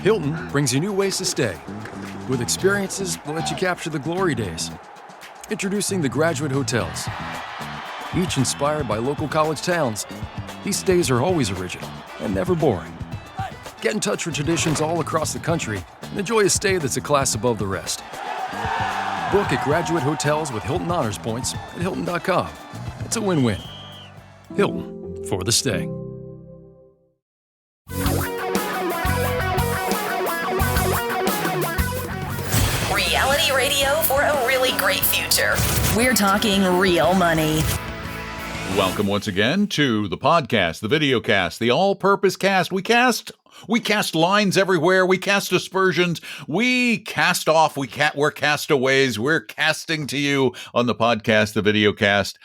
Hilton brings you new ways to stay, with experiences that let you capture the glory days. Introducing the Graduate Hotels. Each inspired by local college towns, these stays are always original and never boring. Get in touch with traditions all across the country and enjoy a stay that's a class above the rest. Book at Graduate Hotels with Hilton Honors Points at Hilton.com. It's a win-win. Hilton, for the stay. Reality radio for a really great future. We're talking real money. Welcome once again to the podcast, the video cast, the all-purpose cast. We cast lines everywhere. We cast aspersions. We cast off. We're castaways. We're casting to you on the podcast, the video cast,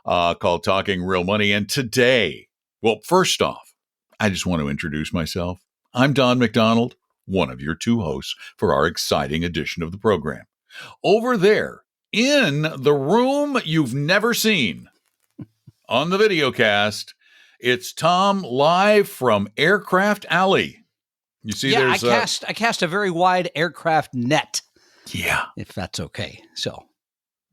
called Talking Real Money. And today, well, first off, I just want to introduce myself. I'm Don McDonald, one of your two hosts for our exciting edition of the program. Over there in the room you've never seen on the video cast, it's Tom live from Aircraft Alley. You see, yeah, there's I cast a very wide aircraft net. Yeah, if that's okay. So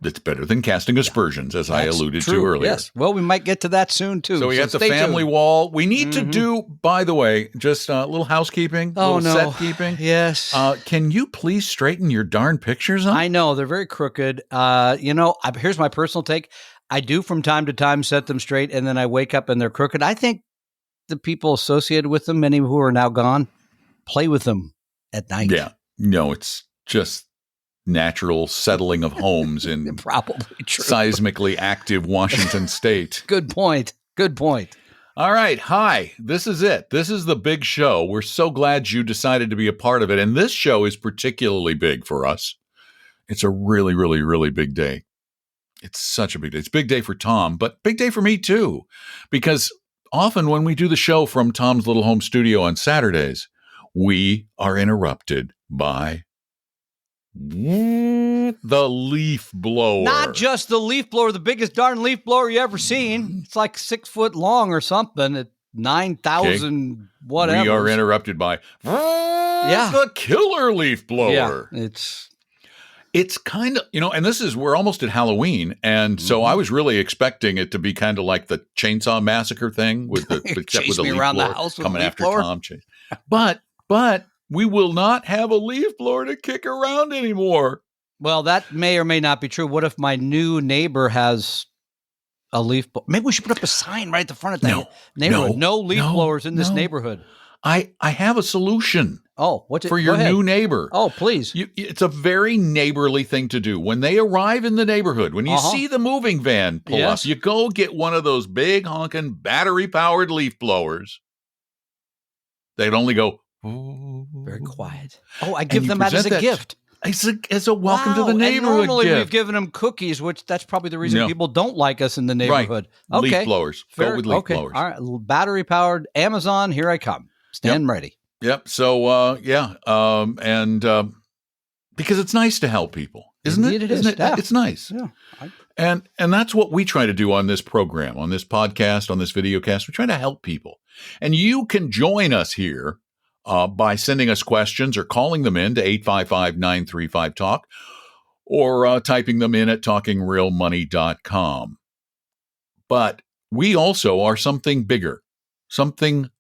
that's better than casting aspersions, as I alluded to earlier. Yes. Well, we might get to that soon too. So we got the family wall. We need to do, by the way, just a little housekeeping, set keeping. Yes. Can you please straighten your darn pictures up? I know they're very crooked. Here's my personal take. I do from time to time set them straight, and then I wake up and they're crooked. I think the people associated with them, many who are now gone, play with them at night. Yeah. No, it's just natural settling of homes in probably true. Seismically active Washington state. Good point. All right. Hi, this is it. This is the big show. We're so glad you decided to be a part of it. And this show is particularly big for us. It's a really, really, really big day. It's such a big day. It's a big day for Tom, but big day for me too, because often when we do the show from Tom's little home studio on Saturdays, we are interrupted by the leaf blower. Not just the leaf blower, the biggest darn leaf blower you ever seen. It's like 6 foot long or something at 9,000 whatever. We are interrupted by the killer leaf blower. Yeah, it's kind of, and we're almost at Halloween. And so I was really expecting it to be kind of like the Chainsaw Massacre thing with the leaf around blower the house with coming a leaf after blower. Tom. But we will not have a leaf blower to kick around anymore. Well, that may or may not be true. What if my new neighbor has a leaf blower? Maybe we should put up a sign right at the front of the neighborhood. No leaf blowers in this neighborhood. I have a solution. Oh, what's it? For your new neighbor. Oh, please. It's a very neighborly thing to do. When they arrive in the neighborhood, when you see the moving van pull up, you go get one of those big honking battery-powered leaf blowers. They'd only go very quiet. Oh, I give them that as a gift. As a welcome to the neighborhood and normally gift. We've given them cookies, which that's probably the reason people don't like us in the neighborhood. Right. Okay. Leaf blowers. Go with leaf blowers. All right. Battery-powered Amazon, here I come. Stand ready. Yep. So, because it's nice to help people, isn't it? It is. It's nice. Yeah. And that's what we try to do on this program, on this podcast, on this video cast. We try to help people. And you can join us here by sending us questions or calling them in to 855-935-TALK or typing them in at talkingrealmoney.com. But we also are something bigger, something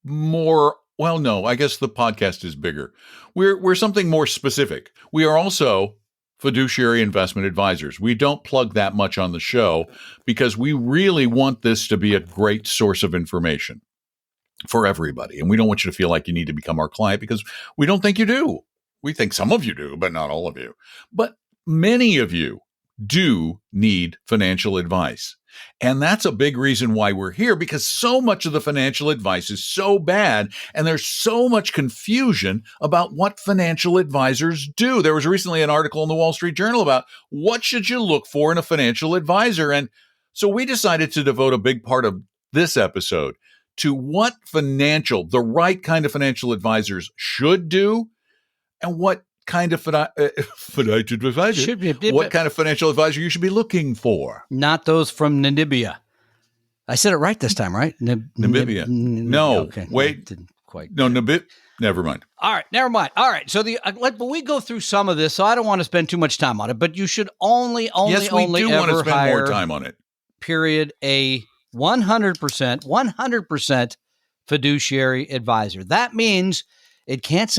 more. Well, no, I guess the podcast is bigger. We're something more specific. We are also fiduciary investment advisors. We don't plug that much on the show because we really want this to be a great source of information for everybody. And we don't want you to feel like you need to become our client because we don't think you do. We think some of you do, but not all of you. But many of you do need financial advice. And that's a big reason why we're here, because so much of the financial advice is so bad, and there's so much confusion about what financial advisors do. There was recently an article in the Wall Street Journal about what should you look for in a financial advisor. And so we decided to devote a big part of this episode to what the right kind of financial advisors should do, and what kind of financial advisor, what kind of financial advisor you should be looking for. Not those from Namibia. I said it right this time, right? Namibia. No, okay. wait. Didn't quite. No, Never mind. All right, never mind. All right, so but we go through some of this, so I don't want to spend too much time on it. But you should only yes, we do want to ever spend more hire, time on it. period, a 100% fiduciary advisor. That means it can't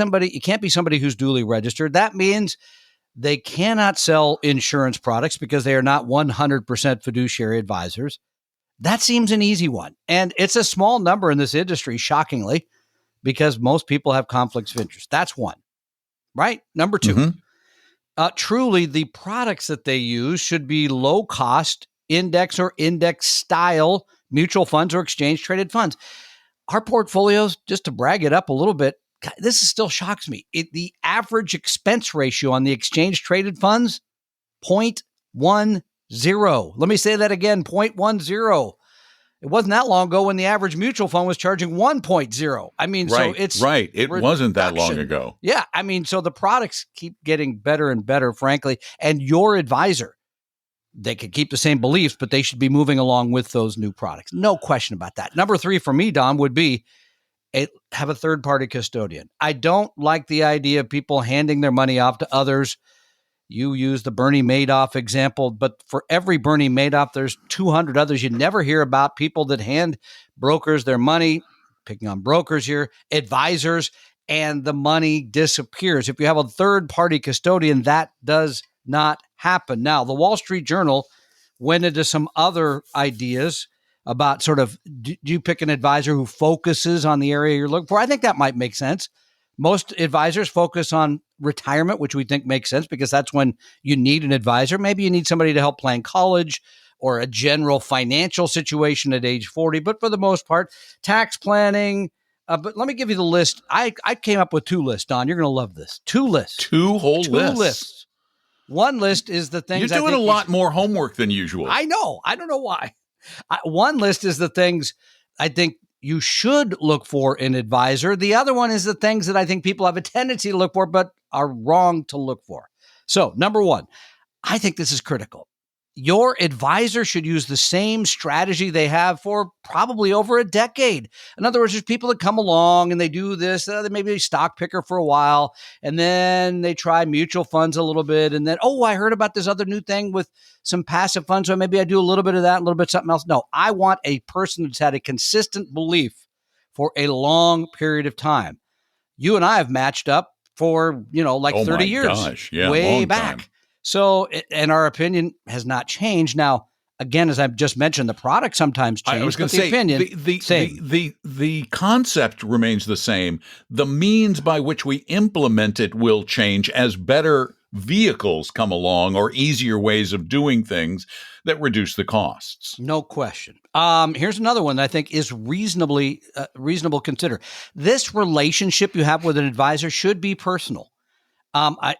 be somebody who's duly registered. That means they cannot sell insurance products because they are not 100% fiduciary advisors. That seems an easy one, and it's a small number in this industry, shockingly, because most people have conflicts of interest. That's one, right? Number two, truly the products that they use should be low cost index or index style mutual funds or exchange traded funds. Our portfolios, just to brag it up a little bit, this still shocks me. The average expense ratio on the exchange traded funds, 0.10. Let me say that again, 0.10. It wasn't that long ago when the average mutual fund was charging 1.0. I mean, right, so it's right. It wasn't that long reduction. ago. Yeah. I mean, so the products keep getting better and better, frankly. And your advisor, they could keep the same beliefs, but they should be moving along with those new products. No question about that. Number three for me, Don, would be have a third-party custodian. I don't like the idea of people handing their money off to others. You use the Bernie Madoff example, but for every Bernie Madoff, there's 200 others you never hear about, people that hand brokers their money, picking on brokers here, advisors, and the money disappears. If you have a third-party custodian, that does not happen. Now, the Wall Street Journal went into some other ideas about sort of, do you pick an advisor who focuses on the area you're looking for? I think that might make sense. Most advisors focus on retirement, which we think makes sense because that's when you need an advisor. Maybe you need somebody to help plan college or a general financial situation at age 40. But for the most part, tax planning. But let me give you the list. I came up with two lists, Don. You're going to love this. Two lists. Two lists. One list is the things. You're doing a lot more homework than usual. I know. I don't know why. One list is the things I think you should look for in an advisor. The other one is the things that I think people have a tendency to look for, but are wrong to look for. So, number one, I think this is critical. Your advisor should use the same strategy they have for probably over a decade. In other words, there's people that come along and they do this, they maybe a stock picker for a while, and then they try mutual funds a little bit, and then, I heard about this other new thing with some passive funds, so maybe I do a little bit of that, a little bit of something else. No, I want a person that's had a consistent belief for a long period of time. You and I have matched up for, 30 years. Gosh. Yeah, way long back. time. So, and our opinion has not changed. Now, again, as I've just mentioned, the product sometimes changes. I was going to the say, opinion, the concept remains the same. The means by which we implement it will change as better vehicles come along or easier ways of doing things that reduce the costs. No question. Here's another one that I think is reasonable consider. This relationship you have with an advisor should be personal. I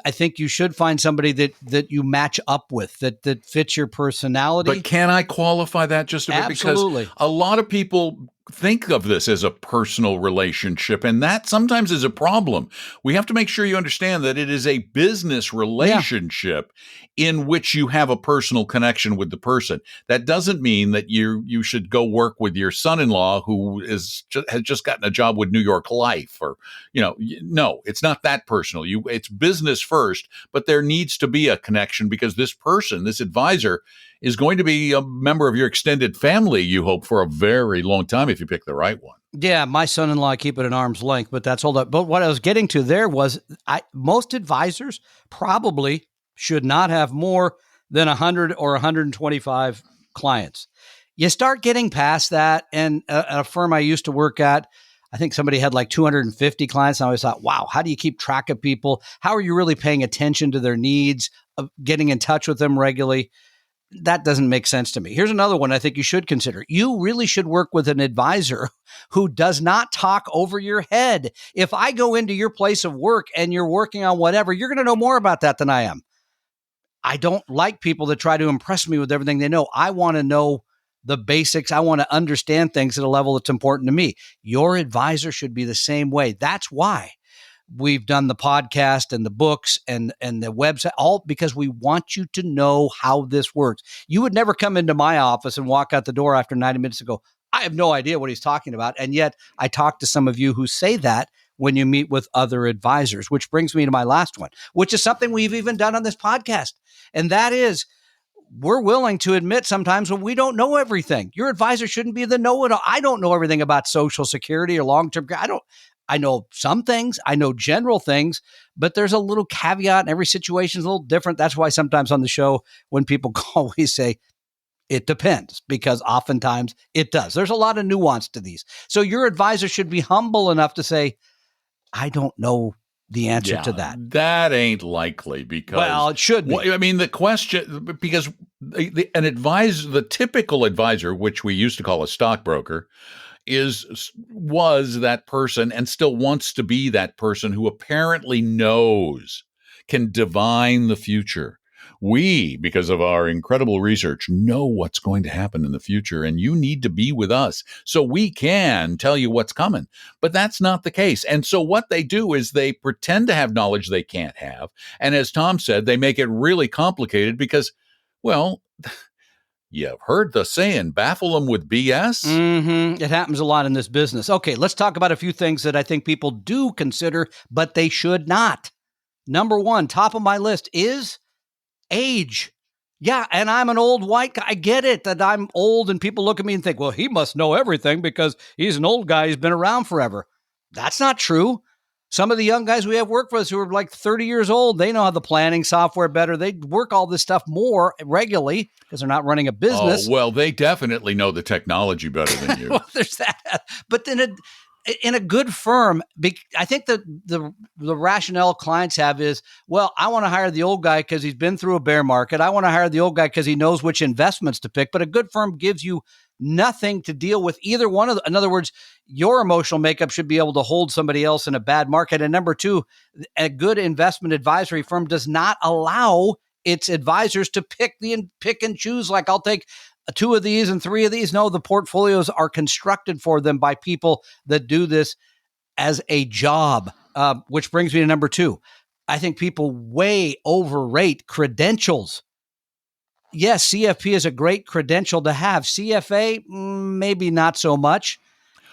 think you should find somebody that you match up with, that fits your personality. But can I qualify that just a bit? Absolutely. Because a lot of people think of this as a personal relationship, and that sometimes is a problem. We have to make sure you understand that it is a business relationship in which you have a personal connection with the person. That doesn't mean that you should go work with your son-in-law who has just gotten a job with New York Life, or no, it's not that personal. It's business first, but there needs to be a connection because this person, this advisor, is going to be a member of your extended family, you hope, for a very long time if you pick the right one. Yeah, my son-in-law, I keep it at arm's length, but that's all that. But what I was getting to there was most advisors probably should not have more than 100 or 125 clients. You start getting past that, and a firm I used to work at, I think somebody had like 250 clients. And I always thought, wow, how do you keep track of people? How are you really paying attention to their needs, of getting in touch with them regularly? That doesn't make sense to me. Here's another one I think you should consider. You really should work with an advisor who does not talk over your head. If I go into your place of work and you're working on whatever, you're going to know more about that than I am. I don't like people that try to impress me with everything they know. I want to know the basics. I want to understand things at a level that's important to me. Your advisor should be the same way. That's why we've done the podcast and the books and the website, all because we want you to know how this works. You would never come into my office and walk out the door after 90 minutes and go, I have no idea what he's talking about. And yet I talk to some of you who say that when you meet with other advisors, which brings me to my last one, which is something we've even done on this podcast. And that is, we're willing to admit sometimes when we don't know everything. Your advisor shouldn't be the know-it-all. I don't know everything about Social Security or long-term care. I know some things. I know general things, but there's a little caveat, and every situation is a little different. That's why sometimes on the show, when people call, we say, it depends, because oftentimes it does. There's a lot of nuance to these. So your advisor should be humble enough to say, I don't know the answer to that. That ain't likely, because, well, it should be. I mean, the question, because the typical advisor, which we used to call a stockbroker, was that person and still wants to be that person who apparently can divine the future. We, because of our incredible research, know what's going to happen in the future, and you need to be with us so we can tell you what's coming. But that's not the case. And so what they do is they pretend to have knowledge they can't have. And as Tom said, they make it really complicated because, well, you've heard the saying, baffle them with BS. Mm-hmm. It happens a lot in this business. Okay, let's talk about a few things that I think people do consider, but they should not. Number one, top of my list is age. Yeah, and I'm an old white guy. I get it that I'm old and people look at me and think, well, he must know everything because he's an old guy. He's been around forever. That's not true. Some of the young guys we have work for us who are like 30 years old, they know how the planning software better. They work all this stuff more regularly because they're not running a business. Oh, well, they definitely know the technology better than you. Well, there's that. But then in a good firm, I think that the rationale clients have is, well, I want to hire the old guy because he's been through a bear market. I want to hire the old guy because he knows which investments to pick. But a good firm gives you nothing to deal with either one of them. In other words, your emotional makeup should be able to hold somebody else in a bad market. And number two, a good investment advisory firm does not allow its advisors to pick and choose. Like, I'll take 2 of these and 3 of these. No, the portfolios are constructed for them by people that do this as a job, which brings me to number 2. I think people way overrate credentials. Yes, CFP is a great credential to have. CFA, maybe not so much.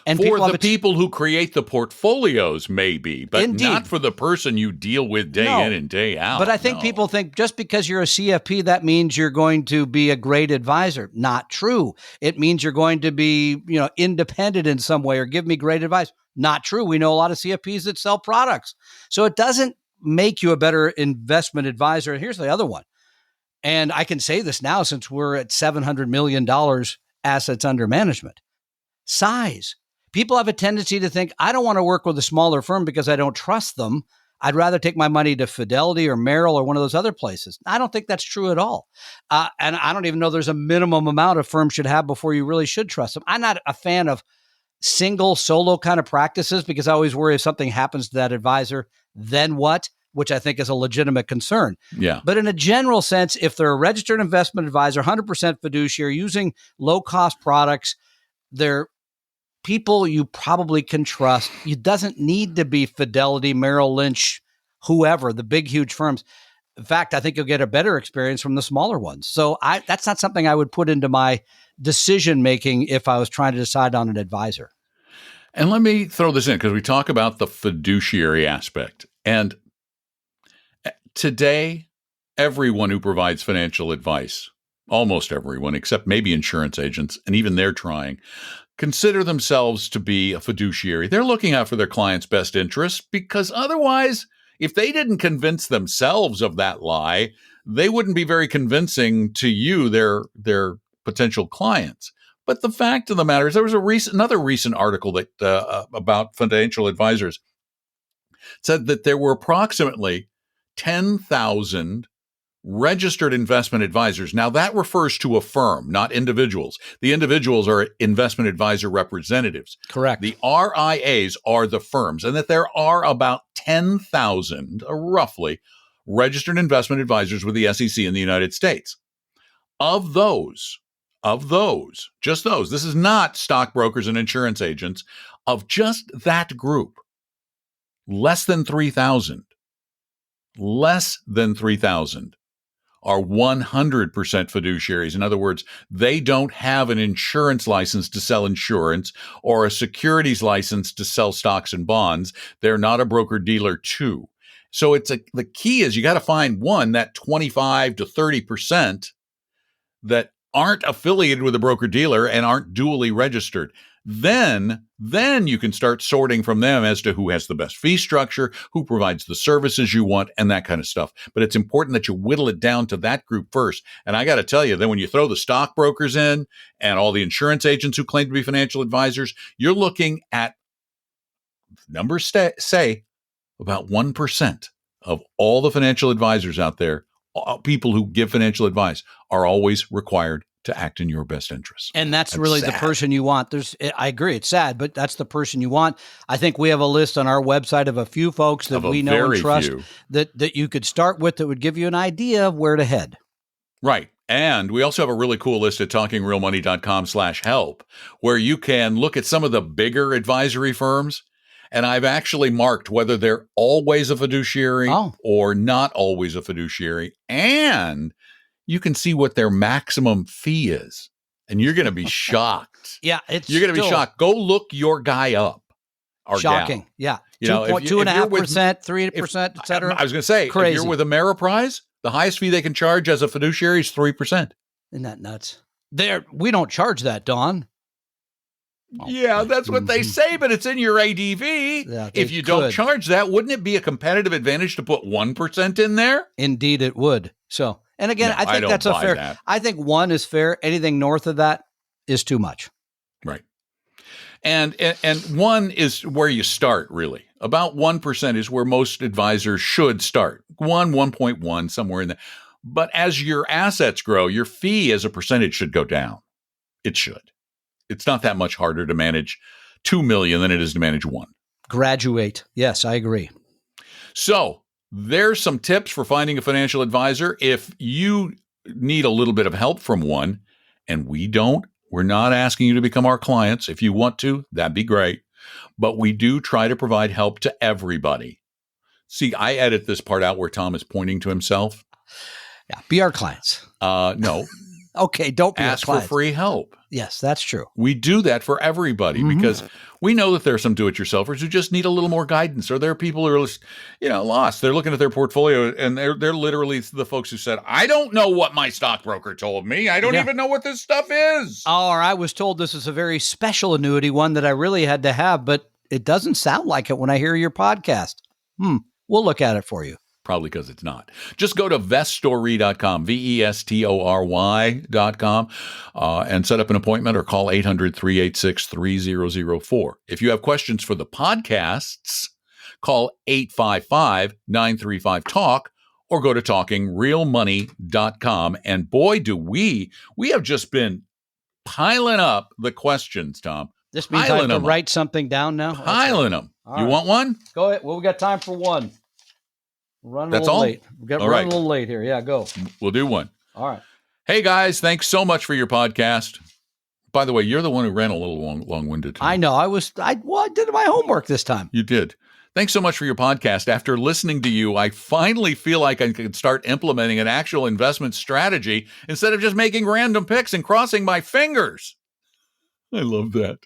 And for the people who create the portfolios, maybe, but Indeed. Not for the person you deal with day in and day out. But I think people think just because you're a CFP, that means you're going to be a great advisor. Not true. It means you're going to be, independent in some way or give me great advice. Not true. We know a lot of CFPs that sell products. So it doesn't make you a better investment advisor. And here's the other one. And I can say this now since we're at $700 million assets under management. Size. People have a tendency to think, I don't want to work with a smaller firm because I don't trust them. I'd rather take my money to Fidelity or Merrill or one of those other places. I don't think that's true at all. And I don't even know there's a minimum amount a firm should have before you really should trust them. I'm not a fan of single solo kind of practices because I always worry if something happens to that advisor, then what? Which I think is a legitimate concern. Yeah. But in a general sense, if they're a registered investment advisor, 100% fiduciary, using low-cost products, they're people you probably can trust. It doesn't need to be Fidelity, Merrill Lynch, whoever, the big, huge firms. In fact, I think you'll get a better experience from the smaller ones. So that's not something I would put into my decision-making if I was trying to decide on an advisor. And let me throw this in because we talk about the fiduciary aspect. And today, everyone who provides financial advice, almost everyone, except maybe insurance agents, and even they're trying, consider themselves to be a fiduciary. They're looking out for their client's best interests because otherwise, if they didn't convince themselves of that lie, they wouldn't be very convincing to you, their potential clients. But the fact of the matter is, there was another recent article that about financial advisors said that there were approximately 10,000 registered investment advisors. Now, that refers to a firm, not individuals. The individuals are investment advisor representatives. Correct. The RIAs are the firms, and that there are about 10,000, roughly, registered investment advisors with the SEC in the United States. Of those, just those, this is not stockbrokers and insurance agents, of just that group, less than 3,000 are 100% fiduciaries. In other words, they don't have an insurance license to sell insurance or a securities license to sell stocks and bonds. They're not a broker dealer too. So the key is you got to find one, that 25 to 30% that aren't affiliated with a broker dealer and aren't dually registered. Then you can start sorting from them as to who has the best fee structure, who provides the services you want, and that kind of stuff. But it's important that you whittle it down to that group first. And I got to tell you, then when you throw the stockbrokers in and all the insurance agents who claim to be financial advisors, you're looking at numbers say about 1% of all the financial advisors out there, people who give financial advice, are always required to act in your best interest. And that's really sad. The person you want. I agree, it's sad, but that's the person you want. I think we have a list on our website of a few folks that we know and trust that you could start with that would give you an idea of where to head. Right. And we also have a really cool list at talkingrealmoney.com/help, where you can look at some of the bigger advisory firms. And I've actually marked whether they're always a fiduciary or not always a fiduciary. And you can see what their maximum fee is. And you're going to be shocked. Yeah. You're going to be shocked. Go look your guy up. Shocking. Gal. Yeah. You know, 2.5%, 3%, et cetera. I was going to say, crazy. If you're with Ameriprise, the highest fee they can charge as a fiduciary is 3%. Isn't that nuts? We don't charge that, Don. Yeah, that's what they say, but it's in your ADV. Yeah, if you don't charge that, wouldn't it be a competitive advantage to put 1% in there? Indeed, it would. So, and again, I think that's a fair. That. I think 1 is fair. Anything north of that is too much. Right. And 1 is where you start, really. About 1% is where most advisors should start. 1.1, somewhere in there. But as your assets grow, your fee as a percentage should go down. It should. It's not that much harder to manage 2 million than it is to manage 1. Graduate. Yes, I agree. So there's some tips for finding a financial advisor. If you need a little bit of help from one, and we're not asking you to become our clients. If you want to, that'd be great. But we do try to provide help to everybody. See, I edit this part out where Tom is pointing to himself. Yeah, be our clients. No. Okay, don't be ask for free help. Yes, that's true. We do that for everybody because we know that there are some do-it-yourselfers who just need a little more guidance, or there are people who are, lost. They're looking at their portfolio and they're literally the folks who said, "I don't know what my stockbroker told me. I don't even know what this stuff is." Or I was told this is a very special annuity, one that I really had to have, but it doesn't sound like it when I hear your podcast. We'll look at it for you. Probably because it's not. Just go to vestory.com, vestory.com, and set up an appointment or call 800-386-3004. If you have questions for the podcasts, call 855-935-TALK or go to talkingrealmoney.com. And boy, do we have just been piling up the questions, Tom. This means I have to write something down now? Piling them. You want one? Go ahead. Well, we got time for one. That's all? Late. We're running a little late here. Yeah, go. We'll do one. All right. Hey, guys, thanks so much for your podcast. By the way, you're the one who ran a little long-winded today. I know. I did my homework this time. You did. Thanks so much for your podcast. After listening to you, I finally feel like I can start implementing an actual investment strategy instead of just making random picks and crossing my fingers. I love that.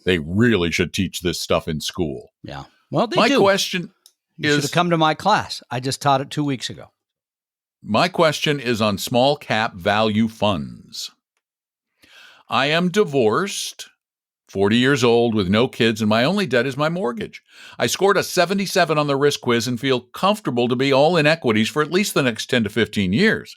They really should teach this stuff in school. Yeah. Well, they do. My question You should have come to my class. I just taught it 2 weeks ago. My question is on small cap value funds. I am divorced, 40 years old with no kids, and my only debt is my mortgage. I scored a 77 on the risk quiz and feel comfortable to be all in equities for at least the next 10 to 15 years.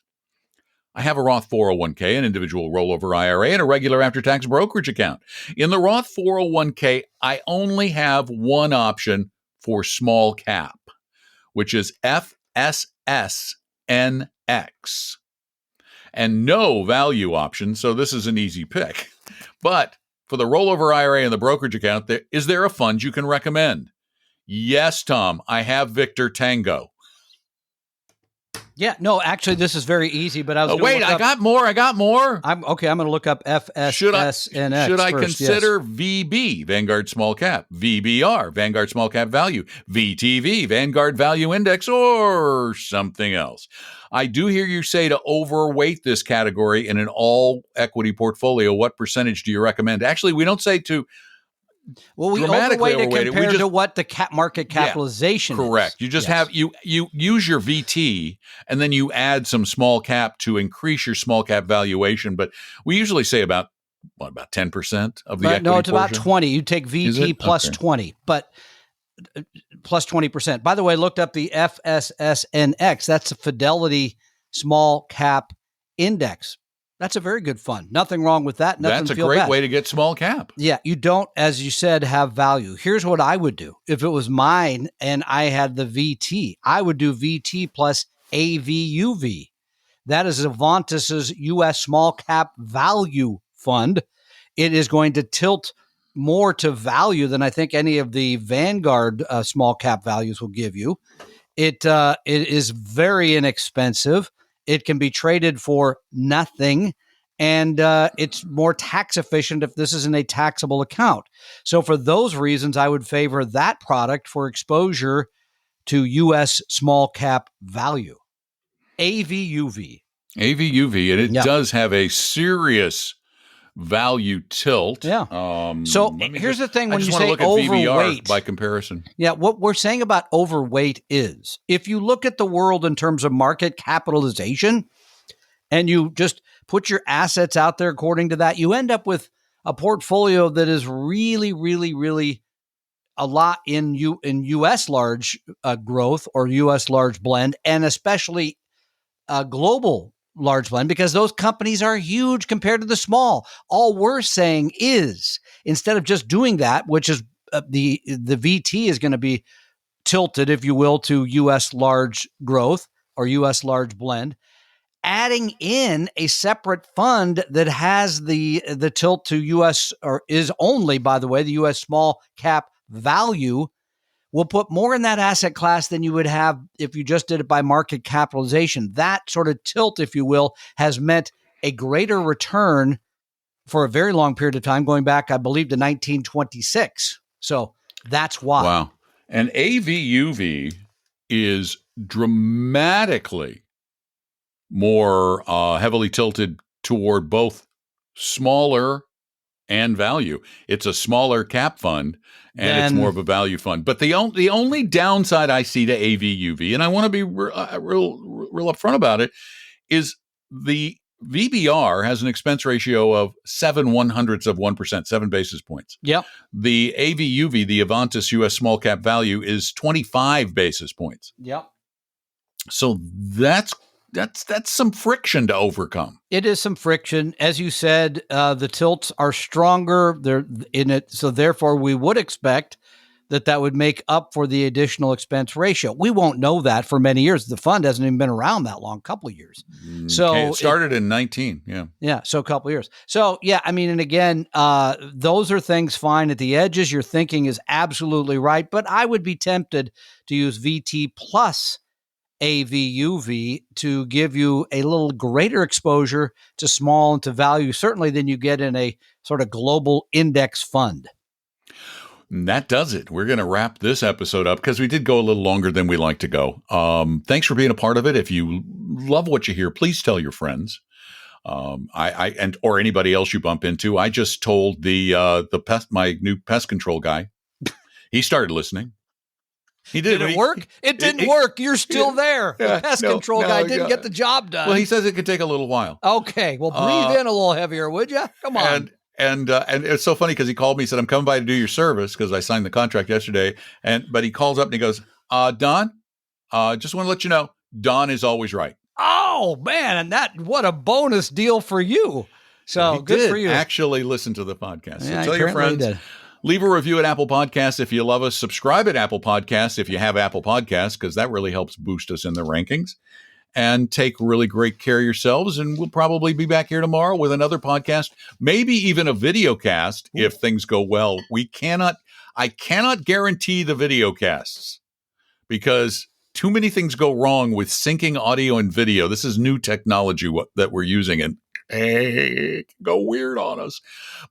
I have a Roth 401k, an individual rollover IRA, and a regular after-tax brokerage account. In the Roth 401k, I only have one option for small cap, which is FSSNX, and no value option, so this is an easy pick. But for the rollover IRA and the brokerage account, is there a fund you can recommend? Yes, Tom, I have Victor Tango. Yeah, no, actually, this is very easy. But I was Wait, I got more. I'm okay. I'm going to look up FSSNX. Should I first, consider yes. VB, Vanguard Small Cap, VBR, Vanguard Small Cap Value, VTV, Vanguard Value Index, or something else? I do hear you say to overweight this category in an all equity portfolio. What percentage do you recommend? Actually, we don't say to Well, we dramatically overweight it overweight it. compared We just to what the market capitalization is. correct. You just Yes. have you use your VT and then you add some small cap to increase your small cap valuation. But we usually say about 10% of the equity. No, it's portion? about 20. You take VT plus 20, but plus 20%. By the way, I looked up the FSSNX. That's a Fidelity Small Cap Index. That's a very good fund. Nothing wrong with that. Nothing That's a great way to get small cap. Yeah, you don't, as you said, have value. Here's what I would do. If it was mine and I had the VT, I would do VT plus AVUV. That is Avantis's U.S. Small Cap Value Fund. It is going to tilt more to value than I think any of the Vanguard small cap values will give you. It is very inexpensive. It can be traded for nothing, and it's more tax efficient if this isn't a taxable account. So for those reasons, I would favor that product for exposure to U.S. small cap value. AVUV. AVUV, and it does have a serious value tilt. Yeah. So here's the thing: when you say look at overweight, VBR by comparison. Yeah, what we're saying about overweight is if you look at the world in terms of market capitalization and you just put your assets out there according to that, you end up with a portfolio that is really, really, really a lot in U.S. large growth or U.S. large blend, and especially global large blend, because those companies are huge compared to the small. All we're saying is instead of just doing that, which is the VT is going to be tilted, if you will, to U.S. large growth or U.S. large blend, adding in a separate fund that has the tilt to U.S. or is only, by the way, the U.S. small cap value will put more in that asset class than you would have if you just did it by market capitalization. That sort of tilt, if you will, has meant a greater return for a very long period of time, going back, I believe, to 1926. So that's why. Wow. And AVUV is dramatically more heavily tilted toward both smaller and value. It's a smaller cap fund, and it's more of a value fund. But the only downside I see to AVUV, and I want to be real upfront about it, is the VBR has an expense ratio of 0.07%, 7 basis points. Yep. The AVUV, the Avantis U.S. Small Cap Value, is 25 basis points. Yep. So that's some friction to overcome. It is some friction. As you said, the tilts are stronger. They're in it. So therefore, we would expect that would make up for the additional expense ratio. We won't know that for many years. The fund hasn't even been around that long, couple of years. So it started in 19. Yeah. Yeah. So a couple of years. So yeah, I mean, and again, those are things fine at the edges. Your thinking is absolutely right, but I would be tempted to use VT plus AVUV to give you a little greater exposure to small and to value, certainly than you get in a sort of global index fund. And that does it. We're going to wrap this episode up because we did go a little longer than we like to go. Thanks for being a part of it. If you love what you hear, please tell your friends. Or anybody else you bump into. I just told my new pest control guy. He started listening. He did. Did it work? It didn't work. You're still there. The pest control guy didn't get the job done. Well, he says it could take a little while. Okay. Well, breathe in a little heavier, would you? Come on. And it's so funny because he called me and said, I'm coming by to do your service because I signed the contract yesterday. But he calls up and he goes, Don, just want to let you know, Don is always right. Oh, man. And what a bonus deal for you. So good for you. Actually listen to the podcast. Yeah, so tell your friends. Leave a review at Apple Podcasts if you love us. Subscribe at Apple Podcasts if you have Apple Podcasts, because that really helps boost us in the rankings. And take really great care of yourselves. And we'll probably be back here tomorrow with another podcast, maybe even a video cast if things go well. I cannot guarantee the video casts because too many things go wrong with syncing audio and video. This is new technology that we're using, and it can go weird on us.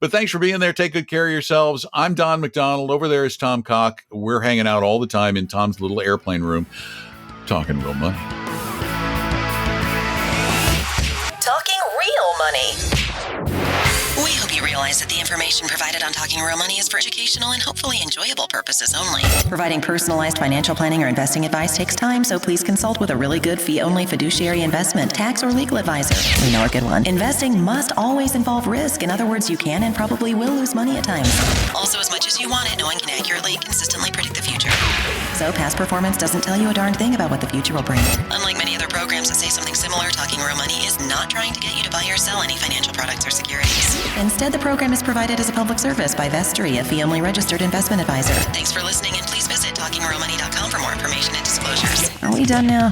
But thanks for being there. Take good care of yourselves. I'm Don McDonald. Over there is Tom Cock. We're hanging out all the time in Tom's little airplane room, talking real money. Talking real money. We hope you realize that the information provided on Talking Real Money is for educational and hopefully enjoyable purposes only. Providing personalized financial planning or investing advice takes time, so please consult with a really good fee-only fiduciary investment, tax, or legal advisor. We know a good one. Investing must always involve risk. In other words, you can and probably will lose money at times. Also, as much as you want it, no one can accurately, consistently predict the future. So past performance doesn't tell you a darn thing about what the future will bring. Unlike many other programs that say something similar, Talking Real Money is not trying to get you to buy or sell any financial products or securities. Instead, the program is provided as a public service by Vestry, a fee-only registered investment advisor. Thanks for listening, and please visit talkingrealmoney.com for more information and disclosures. Are we done now?